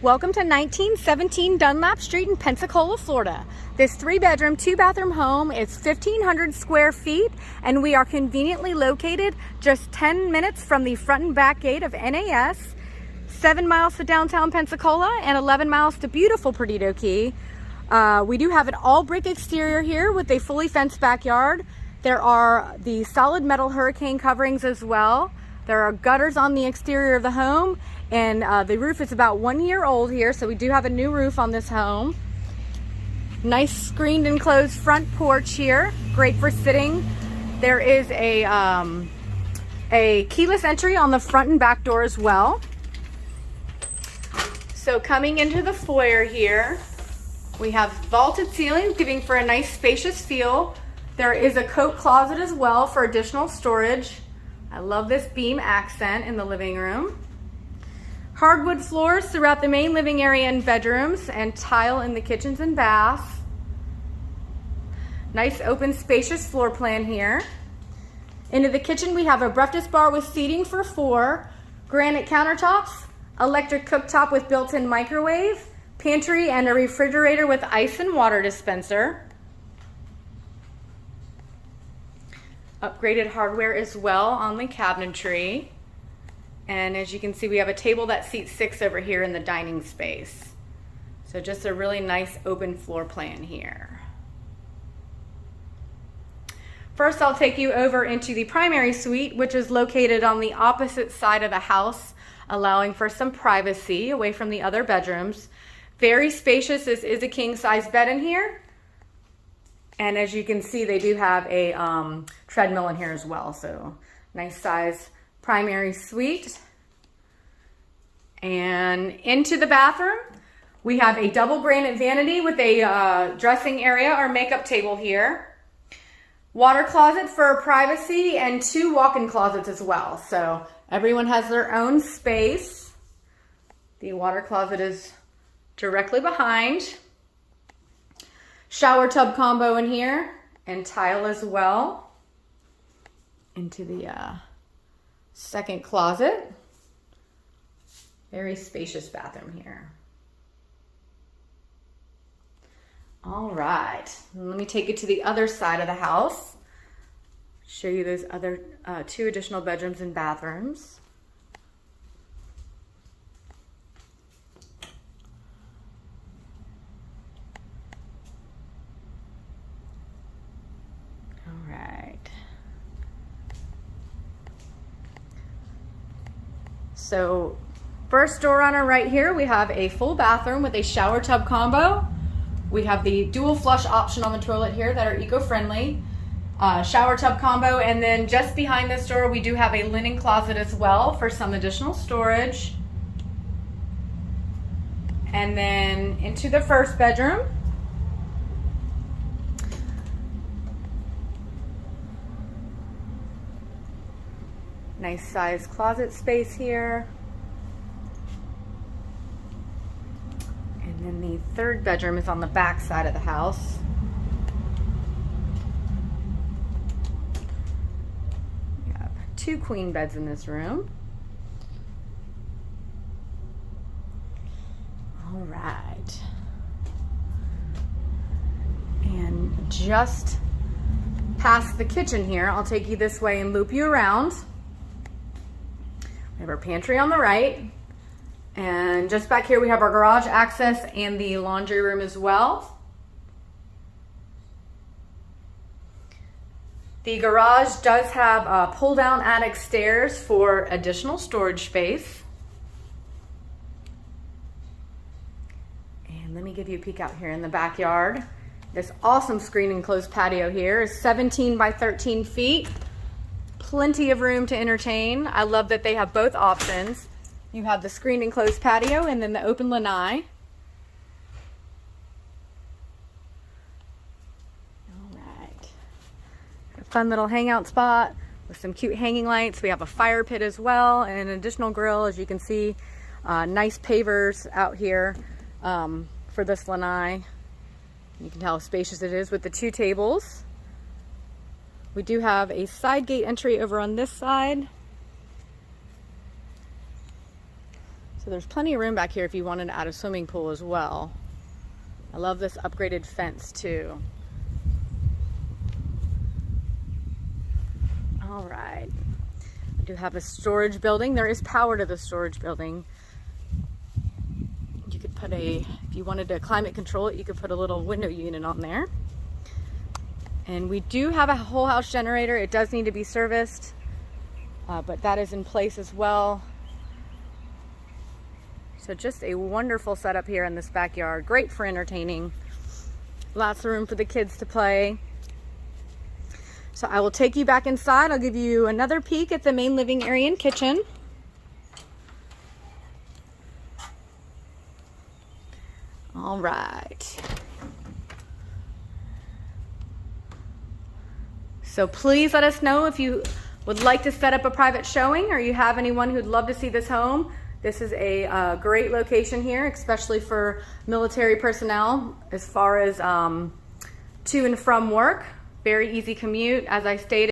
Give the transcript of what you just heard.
Welcome to 1917 Dunlap Street in Pensacola, Florida. This 3-bedroom, 2-bathroom home is 1,500 square feet, and we are conveniently located just 10 minutes from the front and back gate of NAS, 7 miles to downtown Pensacola, and 11 miles to beautiful Perdido Key. We do have an all-brick exterior here with a fully fenced backyard. There are the solid metal hurricane coverings as well. There are gutters on the exterior of the home, and the roof is about 1 year old here, so we do have a new roof on this home. Nice screened enclosed front porch here, great for sitting. There is a keyless entry on the front and back door as well. So coming into the foyer here, we have vaulted ceilings giving for a nice spacious feel. There is a coat closet as well for additional storage. I love this beam accent in the living room. Hardwood floors throughout the main living area and bedrooms, and tile in the kitchens and baths. Nice open spacious floor plan here. Into the kitchen we have a breakfast bar with seating for 4, granite countertops, electric cooktop with built-in microwave, pantry and a refrigerator with ice and water dispenser. Upgraded hardware as well on the cabinetry. And as you can see, we have a table that seats 6 over here in the dining space. So just a really nice open floor plan here. First, I'll take you over into the primary suite, which is located on the opposite side of the house, allowing for some privacy away from the other bedrooms. Very spacious. This is a king-size bed in here. And as you can see, they do have a treadmill in here as well. So nice size primary suite. And into the bathroom, we have a double granite vanity with a dressing area or makeup table here. Water closet for privacy and 2 walk-in closets as well. So everyone has their own space. The water closet is directly behind. Shower tub combo in here and tile as well. Into the second closet. Very spacious bathroom here. All right, let me take you to the other side of the house. Show you those other 2 additional bedrooms and bathrooms. All right. So first door on our right here, we have a full bathroom with a shower tub combo. We have the dual flush option on the toilet here that are eco-friendly. Shower tub combo, and then just behind this door we do have a linen closet as well for some additional storage. And then into the first bedroom. Nice size closet space here. And then the third bedroom is on the back side of the house. We have 2 queen beds in this room. All right. And just past the kitchen here, I'll take you this way and loop you around. We have our pantry on the right. And just back here we have our garage access and the laundry room as well. The garage does have pull-down attic stairs for additional storage space. And let me give you a peek out here in the backyard. This awesome screen enclosed patio here is 17 by 13 feet. Plenty of room to entertain. I love that they have both options. You have the screen enclosed patio and then the open lanai. All right. A fun little hangout spot with some cute hanging lights. We have a fire pit as well and an additional grill, as you can see. Nice pavers out here for this lanai. You can tell how spacious it is with the 2 tables. We do have a side gate entry over on this side. So So there's plenty of room back here if you wanted to add a swimming pool as well. I love this upgraded fence too. All right. I do have a storage building. There is power to the storage building. You could put if you wanted to climate control it, you could put a little window unit on there. And we do have a whole house generator. It does need to be serviced, but that is in place as well. So just a wonderful setup here in this backyard. Great for entertaining. Lots of room for the kids to play. So I will take you back inside. I'll give you another peek at the main living area and kitchen. All right. So please let us know if you would like to set up a private showing or you have anyone who'd love to see this home. This is a great location here, especially for military personnel as far as to and from work. Very easy commute, as I stated.